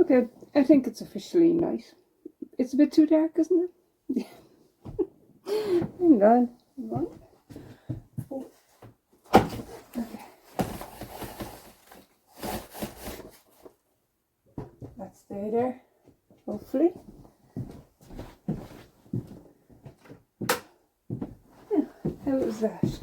Okay, I think it's officially night. It's a bit too dark, isn't it? Hang on. Hang on. Oh. Okay. Let's stay there, hopefully. Yeah, how was that?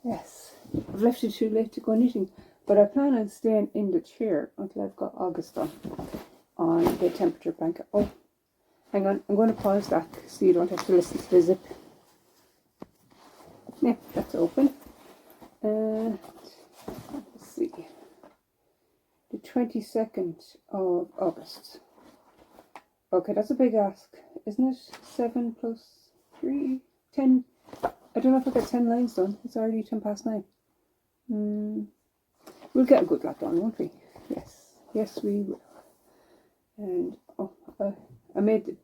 Yes, I've left it too late to go knitting, but I plan on staying in the chair until I've got August done on the temperature blanket. Oh, hang on, I'm going to pause that so you don't have to listen to the zip. Yeah, that's open. Let's see. The 22nd of August. Okay, that's a big ask, isn't it? 7 plus 3, 10. I don't know if I got 10 lines done. It's already 10 past 9. We'll get a good lot done, won't we? Yes. Yes, we will. And, oh, I made the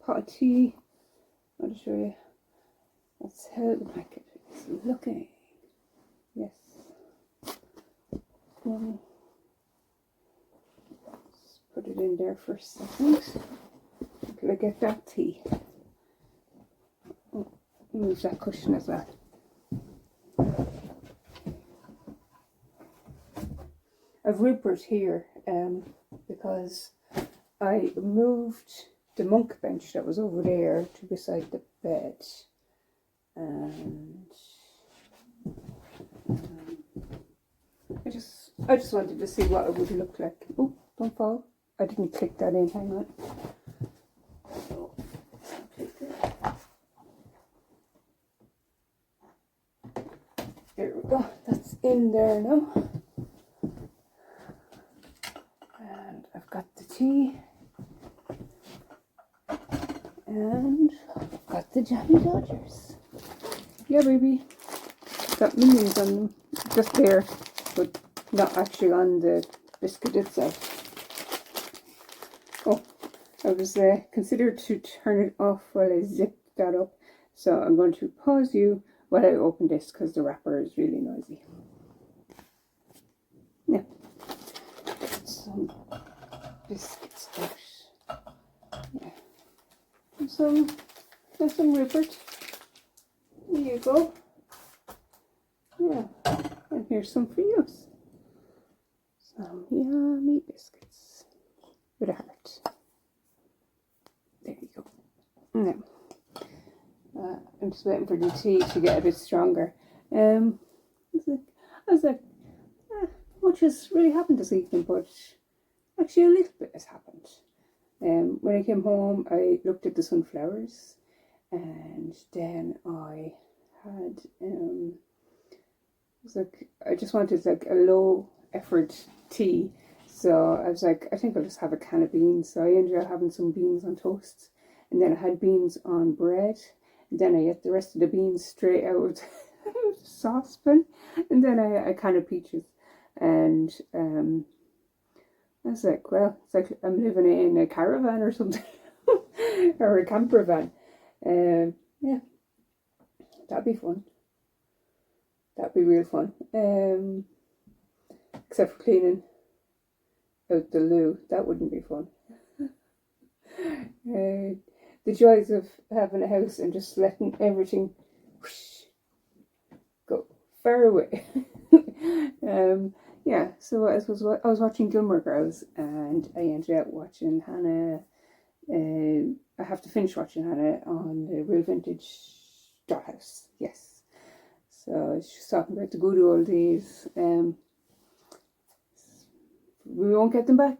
pot of tea. I'll show you. That's how the blanket is looking. Yes. Just put it in there for a second. Until I get that tea. Oh, move that cushion as well. I've Rupert here because I moved the monk bench that was over there to beside the bed, and I just wanted to see what it would look like. Oh, don't fall! I didn't click that in. Hang on. So, there we go. That's in there now. And I've got the tea. And I've got the Jammy Dodgers. Yeah, baby. Got millions on them. Just there, but not actually on the biscuit itself. Oh, I was considered to turn it off while I zipped that up. So I'm going to pause you while I open this because the wrapper is really noisy. Yeah. Some biscuits out. Yeah. And some Rupert. There you go. Yeah. And here's some for you. Some yummy biscuits with a heart. There you go. Now, I'm just waiting for the tea to get a bit stronger. I was like, much has really happened this evening, but actually a little bit has happened. When I came home, I looked at the sunflowers, and then I had I just wanted like a low effort tea, so I was like, I think I'll just have a can of beans. So I ended up having some beans on toast, and then I had beans on bread, and then I ate the rest of the beans straight out of the saucepan, and then I kind of peaches, and I was like, well, it's like I'm living in a caravan or something, or a camper van. Yeah, that'd be fun. That'd be real fun. Except for cleaning out the loo, that wouldn't be fun. The joys of having a house and just letting everything whoosh, go far away. Yeah, so I was watching Gilmore Girls, and I ended up watching Hannah. I have to finish watching Hannah on the Real Vintage Dollhouse. Yes. So she's talking about the good old days. We won't get them back.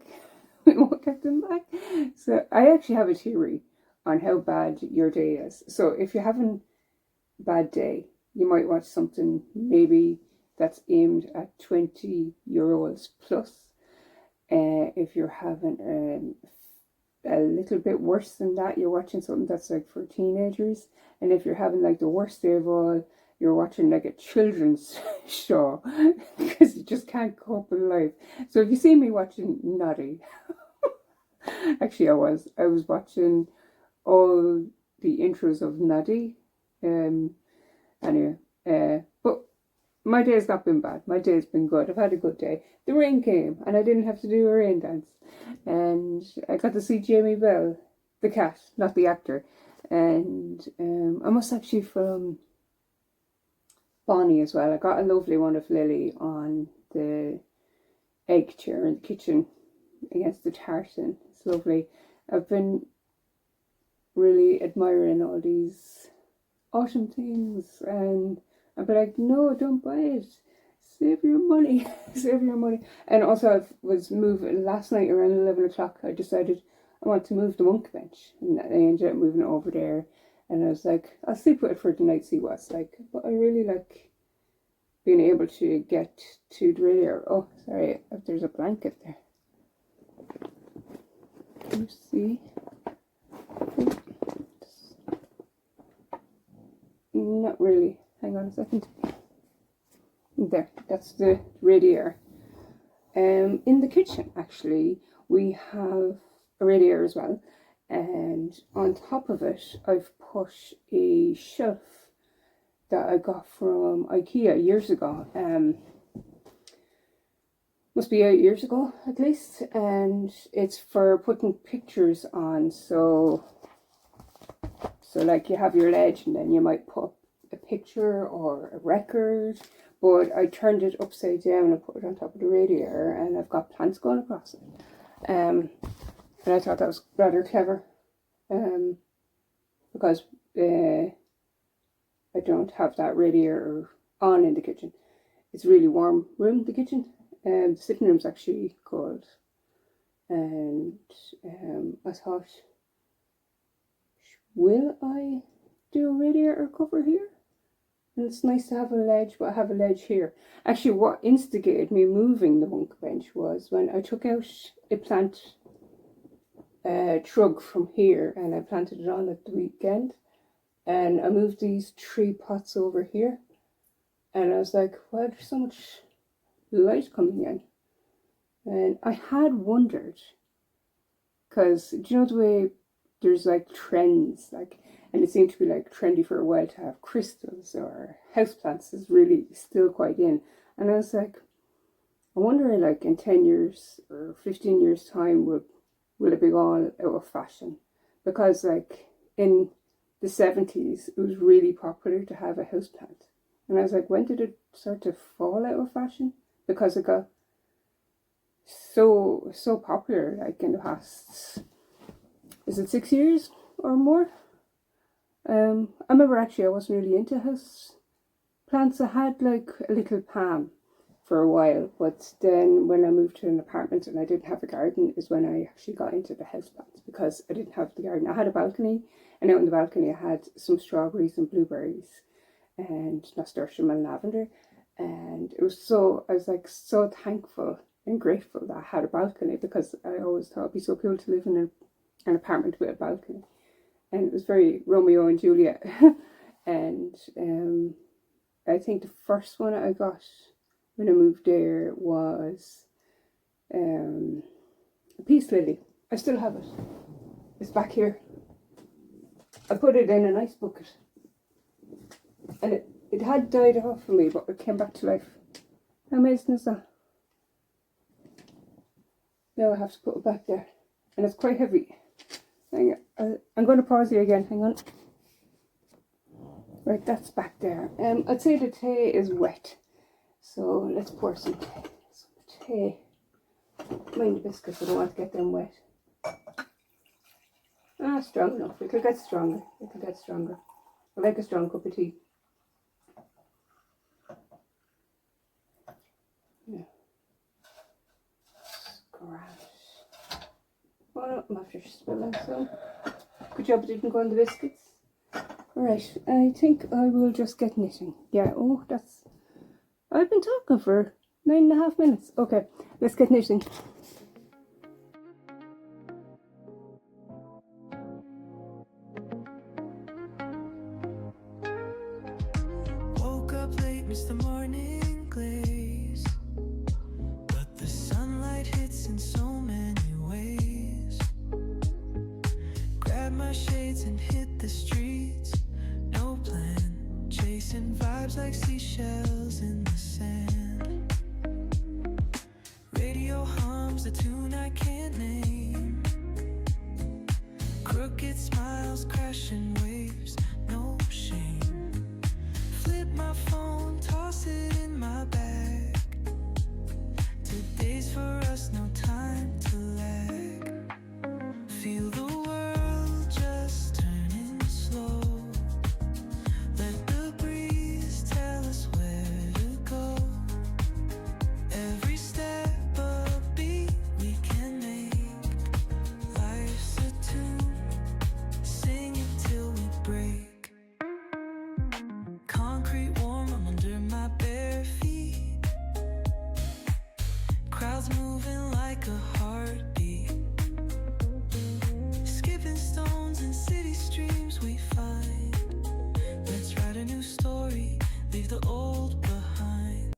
We won't get them back. So I actually have a theory on how bad your day is. So if you're having a bad day, you might watch something maybe that's aimed at 20-year-olds plus. If you're having a little bit worse than that, you're watching something that's like for teenagers. And if you're having like the worst day of all, you're watching like a children's show because you just can't cope with life. So if you see me watching Noddy, actually I was watching all the intros of Noddy. Anyway, but my day's not been bad. My day's been good. I've had a good day. The rain came and I didn't have to do a rain dance. and I got to see Jamie Bell, the cat, not the actor, and I must actually from Bonnie as well. I got a lovely one of Lily on the egg chair in the kitchen against the tartan. It's lovely. I've been really admiring all these autumn things, and I'd be like, no, don't buy it. Save your money. Save your money. And also, I was moving last night around 11 o'clock. I decided I want to move the monk bench, and I ended up moving it over there. And I was like, I'll sleep with it for the night, see what it's like. But I really like being able to get to the radiator. Oh, sorry, there's a blanket there. Can you see? Not really. Hang on a second. There, that's the radiator. In the kitchen, actually, we have a radiator as well. And on top of it, I've put a shelf that I got from IKEA years ago. Must be 8 years ago at least. And it's for putting pictures on. So like you have your ledge and then you might put a picture or a record. But I turned it upside down and put it on top of the radiator, and I've got plants going across it. And I thought that was rather clever, because I don't have that radiator on in the kitchen. It's a really warm room, the kitchen. The sitting room's actually cold. And I thought, will I do a radiator cover here? And it's nice to have a ledge, but I have a ledge here. Actually, what instigated me moving the monk bench was when I took out a plant shrub from here and I planted it on at the weekend. And I moved these 3 pots over here. And I was like, why there's so much light coming in? And I had wondered, because do you know the way there's like trends, like, and it seemed to be like trendy for a while to have crystals or houseplants is really still quite in. And I was like, I wonder like in 10 years or 15 years time will it be all out of fashion? Because like in the 70s it was really popular to have a houseplant. And I was like, when did it start to fall out of fashion? Because it got so popular like in the past, is it 6 years or more? I remember actually I wasn't really into house plants. I had like a little palm for a while, but then when I moved to an apartment and I didn't have a garden is when I actually got into the house plants, because I didn't have the garden. I had a balcony, and out in the balcony I had some strawberries and blueberries and nasturtium and lavender, and it was I was like so thankful and grateful that I had a balcony, because I always thought it'd be so cool to live in an apartment with a balcony. And it was very Romeo and Juliet. And I think the first one I got when I moved there was a peace lily. I still have it. It's back here. I put it in an ice bucket. And it had died off for me, but it came back to life. How amazing is that? Now I have to put it back there. And it's quite heavy. Hang on. I'm going to pause you again. Hang on. Right, that's back there. I'd say the tea is wet. So let's pour some tea. Some tea. Mind the biscuits, I don't want to get them wet. Strong enough. It'll get stronger. It'll get stronger. I like a strong cup of tea. Yeah. Scratch. Oh, I'm after spilling some. Good job it didn't go on the biscuits. Right, I think I will just get knitting. Yeah, I've been talking for 9.5 minutes. Okay, let's get knitting. Woke up late, missed the morning glaze, but the sunlight hits in so many ways. Grab my shades and hit the streets. No plan, chasing vibes like seashells in the sand. Radio hum comes a tune I can't name. Crooked smiles, crashing waves, no shame. Flip my phone, toss it in my bag. Today's for us, no time to lag. Feel the world just turning slow. Let the breeze tell us where to go. Every step a beat we can make. Life's a tune, sing it till we break. Concrete warm, I'm under my bare feet. Crowds moving like a heartbeat. Skipping stones in city streams we find. Let's write a new story, leave the old behind.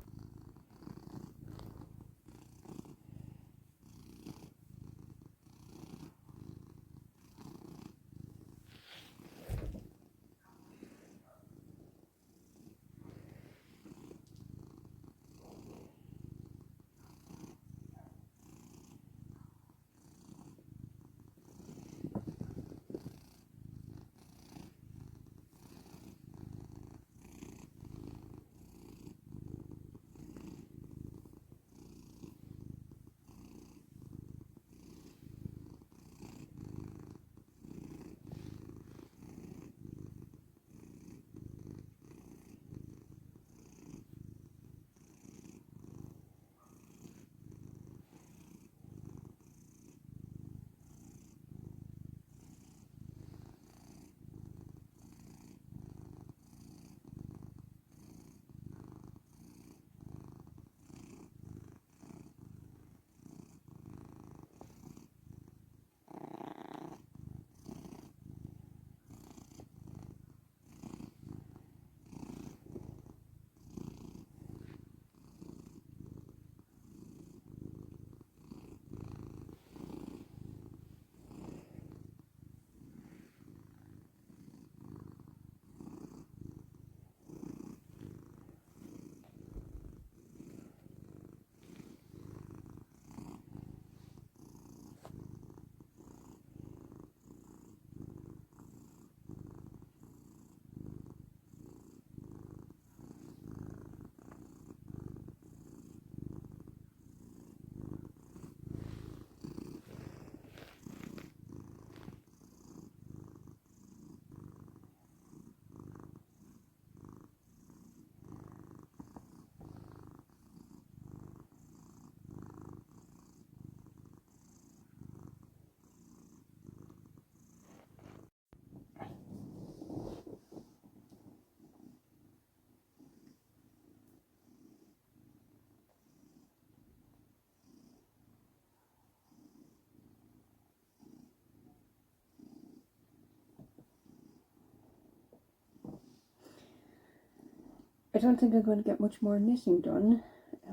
I don't think I'm going to get much more knitting done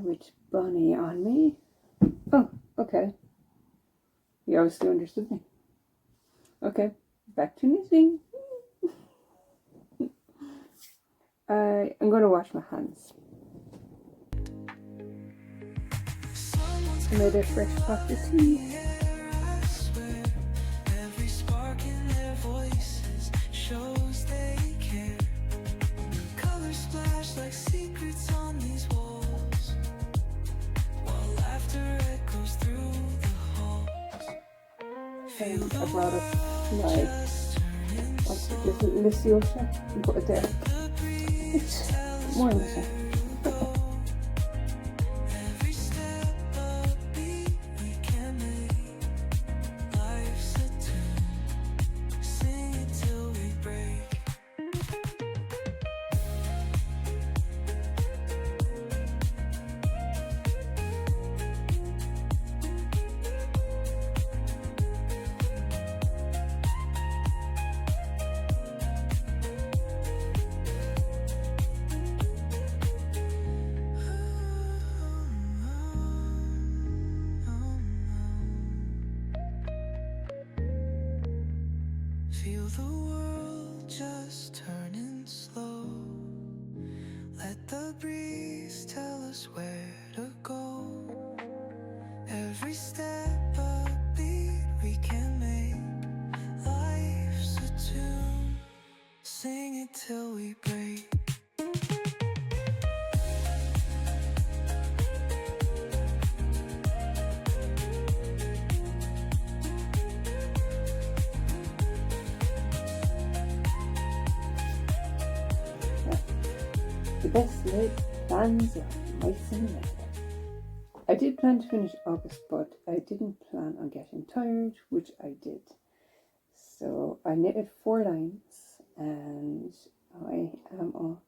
with Bonnie on me. Oh, okay. You obviously understood me. Okay, back to knitting. I'm going to wash my hands. I made a fresh pot of tea. Every spark in their voices shows they care. Colors splash like secrets on these walls, while laughter echoes through the halls. And I brought up my little Lysiota and put it there. It's more knitting. Every step a beat we can make. Life's a tune, sing it till we break. Feel the world just turning slow. Let the breeze tell us where to go. Every step a beat we can make. Life's a tune, sing it till we break. The best laid plans are nice and laid. I did plan to finish August, but I didn't plan on getting tired, which I did. So I knitted 4 lines, and I am on.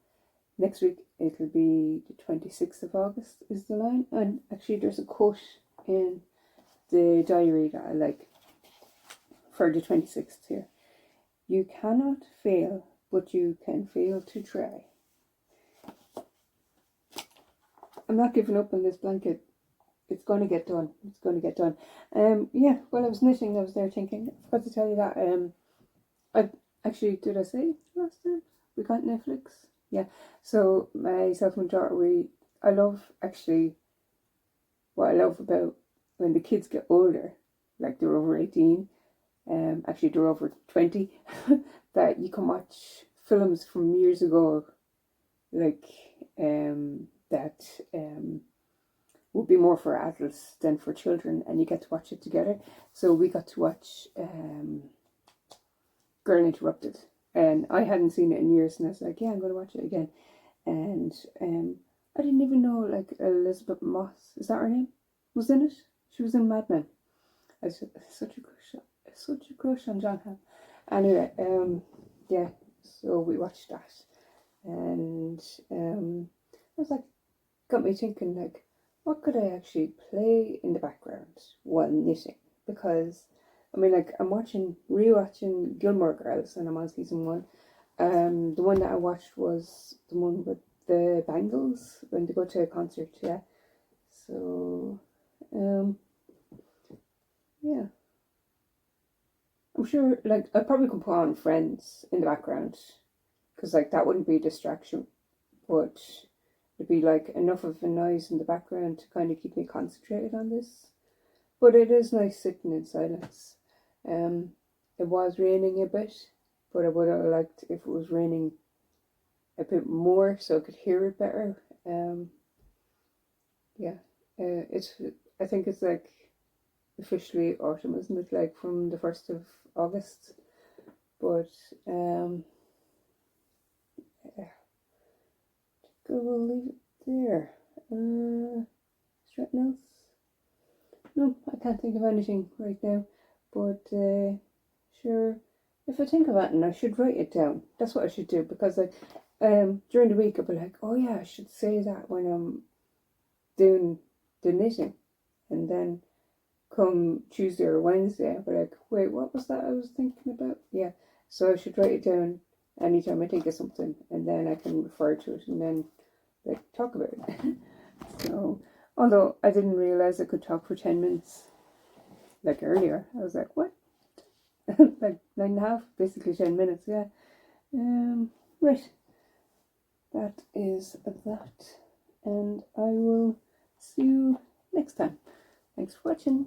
Next week it'll be the 26th of August is the line, and actually there's a quote in the diary that I like for the 26th here. You cannot fail, but you can fail to try. I'm not giving up on this blanket. It's going to get done. It's going to get done. Yeah, while I was knitting, I was there thinking, I forgot to tell you that, I actually, did I say last time? We got Netflix. Yeah. So myself and my daughter, I love, actually, what I love about when the kids get older, like they're over 18, actually they're over 20, that you can watch films from years ago, like, that would be more for adults than for children, and you get to watch it together. So we got to watch Girl Interrupted, and I hadn't seen it in years, and I was like, yeah, I'm going to watch it again. And I didn't even know, like, Elizabeth Moss, is that her name, was in it. She was in Mad Men. I was such a crush on John Hamm. Anyway, yeah, so we watched that, and I was like, got me thinking, like, what could I actually play in the background while knitting? Because, I mean, like, I'm rewatching Gilmore Girls, and I'm on season 1. The one that I watched was the one with the Bangles when they go to a concert, yeah. So, yeah. I'm sure, like, I probably could put on Friends in the background, because, like, that wouldn't be a distraction, but it'd be, like, enough of a noise in the background to kind of keep me concentrated on this. But it is nice sitting in silence. It was raining a bit, but I would have liked if it was raining a bit more so I could hear it better. Yeah, I think it's like officially autumn, isn't it? Like from the 1st of August. But yeah, we'll leave it there. Is there anything else? No, I can't think of anything right now. But sure, if I think of it, I should write it down. That's what I should do, because like during the week I'll be like, oh yeah, I should say that when I'm doing the knitting, and then come Tuesday or Wednesday I'll be like, wait, what was that I was thinking about? Yeah, so I should write it down anytime I think of something, and then I can refer to it and then like talk about it. So, although I didn't realize I could talk for 10 minutes like earlier, I was like, what? Like 9.5, basically 10 minutes, yeah. Right, that is that, and I will see you next time. Thanks for watching.